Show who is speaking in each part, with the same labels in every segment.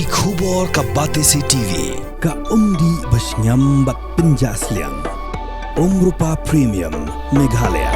Speaker 1: Ki khubor ka Batesi TV ka umdi basnyam bat penjasliang Rupa Premium Meghalaya.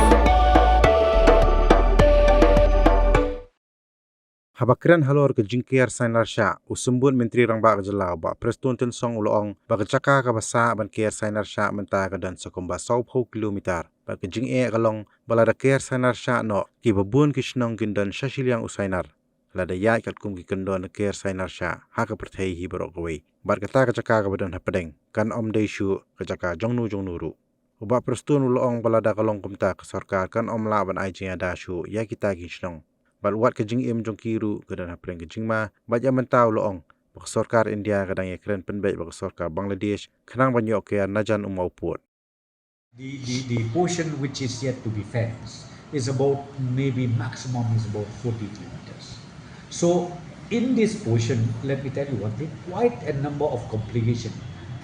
Speaker 2: Habakran halor ke jingkiar Sainar Shiah usumbun menteri rang ba jala ba preston ten song ulong ba Jaka ka basa ban kiar Sainar Shiah menta ka dan sakumba 100 kilometer ba ke jing galong balada kiar Sainar Shiah no ki babun ki Shnong gindan Shilliang Sainar lada ya kat kum ki kendon kiar Sainar Shiah ha ka perthai hi barok gawai bar kata ka Jaka ka badan hapadeng kan om dei shu ka Jaka jongnu ru uba preston ulong balada kalong kumta ka sarkar kan om la ban ai jing ada shu ya kita ki Shnong bal wat ke jing jong kiru kedan hapreng ke jing ma baja mentau loong bak sarkar India kadang ye kren penbai bak sarkar Bangladesh khanang banyo ke najan umau put.
Speaker 3: The portion which is yet to be fenced is about maybe maximum is about 40 kilometers. So in this portion, let me tell you one thing, quite a number of complications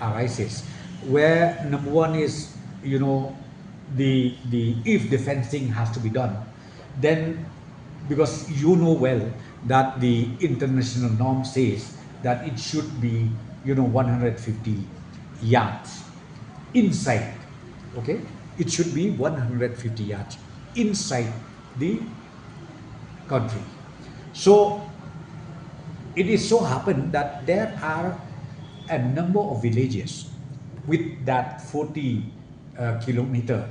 Speaker 3: arises where number one is, you know, the if the fencing has to be done, then because you know well that the international norm says that it should be, you know, 150 yards inside, okay? It should be 150 yards inside the country. So it is so happened that there are a number of villages with that 40 kilometer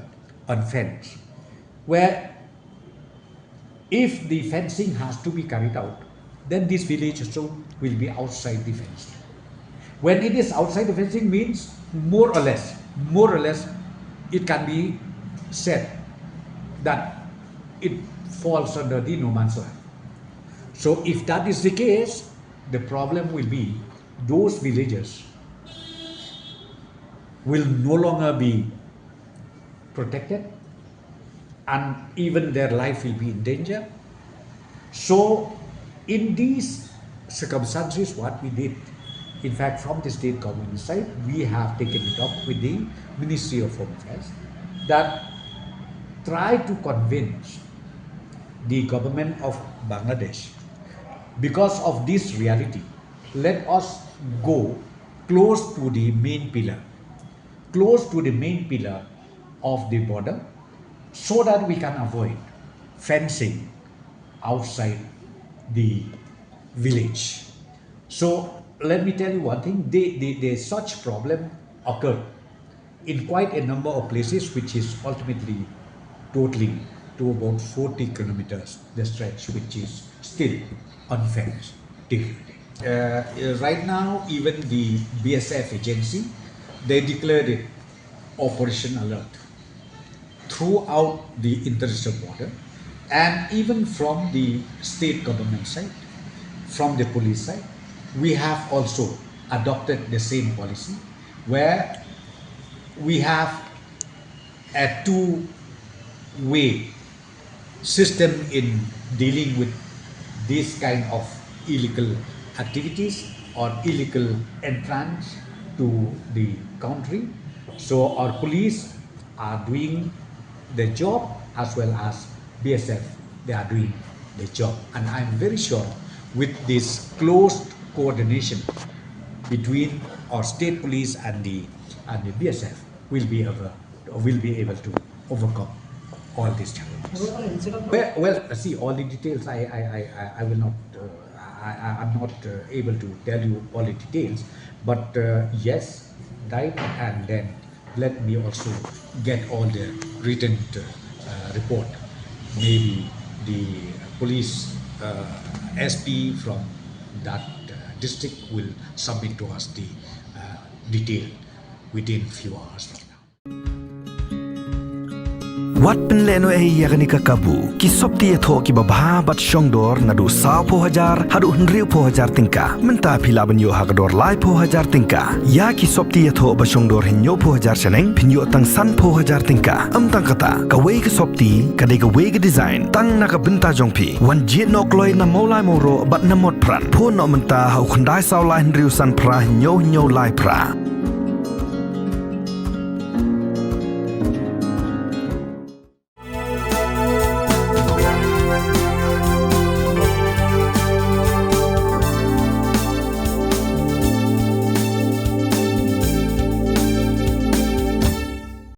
Speaker 3: unfenced, where if the fencing has to be carried out, then this village also will be outside the fencing. When it is outside the fencing means more or less, it can be said that it falls under the no man's land. So if that is the case, the problem will be those villages will no longer be protected, and even their life will be in danger. So in these circumstances, what we did, in fact from the state government side, we have taken it up with the Ministry of Home Affairs that try to convince the government of Bangladesh, because of this reality, let us go close to the main pillar of the border, so that we can avoid fencing outside the village. So let me tell you one thing, such problem occurred in quite a number of places, which is ultimately totaling to about 40 kilometers, the stretch which is still unfenced. Right now, even the BSF agency, they declared it Operation Alert throughout the international border, and even from the state government side, from the police side, we have also adopted the same policy, where we have a two-way system in dealing with this kind of illegal activities or illegal entrance to the country. So our police are doing the job, as well as BSF, they are doing the job, and I'm very sure with this close coordination between our state police and the BSF, we'll be able to overcome all these challenges. Well, see, all the details I will not. I'm not able to tell you all the details, but yes, right, and then let me also get all the written report. Maybe the police SP from that district will submit to us the detail within few hours from now.
Speaker 1: Wat penleno yakni kakabu ki sopti etho ki babha bat shongdor nadu 100,000 hadu 100,000 tingka menta phila banyo hagdor lai 100,000 tingka ya ki sopti etho ba shongdor hinyo 100,000 seneng pinyo tang san 100,000 tingka tang kata ka wei ki sopti ka de ka wei ki design tang na ka benta jongpi wan jit nok loi na molai moro bat na mot pran pho no menta hau khandai saw lai 100,000 pra hinyo lai pra